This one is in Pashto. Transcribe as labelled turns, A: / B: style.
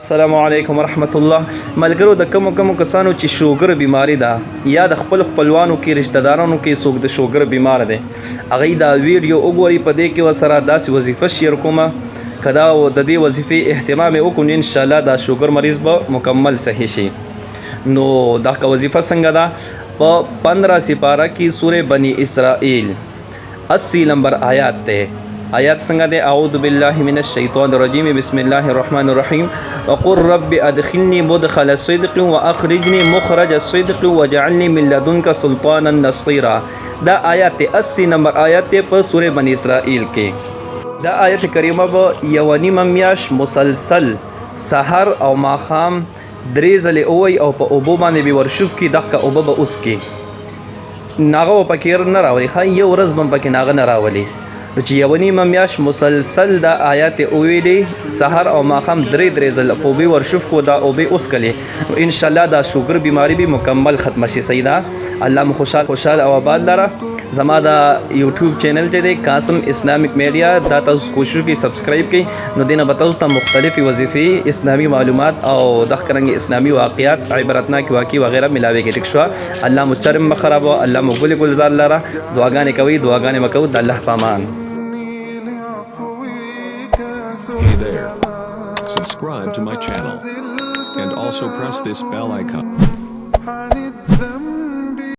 A: السلام علیکم ورحمت الله ملګرو د کوم کسانو چې شوګر بیماری ده یا د خپلوانو کې رشتہ دارانو کې څوک د شوګر بیمار دی هغه دا ویډیو وګوري په دې کې وسره داسې وظیفه شیر کومه کدا او د دې وظیفې اهتمام وکړو ان شاء الله دا شوګر مریض به مکمل صحیح شي نو دا وظیفه څنګه ده په 15 سپاره کې سورې بنی اسرائیل 80 نمبر آیات ته آیات څنګه ده اعوذ بالله من الشیطان الرجیم بسم الله الرحمن الرحیم وقل رب ادخلني مدخل صدق واخرجني مخرج صدق واجعلني من لدنك سلطانا نصيرا دا آیات 80 نمبر آیات په سورې بنی اسرائیل کې دا آیت کریمه به یوانی میاش مسلسل سحر او ماخام درې ځلې اوي او په اوبو باندې به ورشوف کې دغه اوبه به اوس کې ناغه پکې نه راولي خا یو ورځ بم پکې ناغه نه راولي چې یونی میاش مسلسل دا آیات اویلې سحر او ماخام درې ځله په اوبه ورشوف کو دا اوبه اوس کړي ان شاء الله دا شوګر بیماری به مکمل ختم شي سیدا الله مو خوشحال او آباد لره زما دا یوټیوب چینل چې دی قاسم اسلامیک میډیا دا تاسو کوشش کی سبسکرایب کړئ نو دینه بتاوس ته مختلفي وظیفې اسلامي معلومات او د ښکارنګ اسلامي واقعیات عبرتناک واقعي وغیرہ ملاوي کې ټیک شو الله مو چرم خراب الله مو ګلزار لره دعاګانې کوي دعاګانې مکو د الله پامان.
B: Hey there. Subscribe to my channel. And also press this bell icon.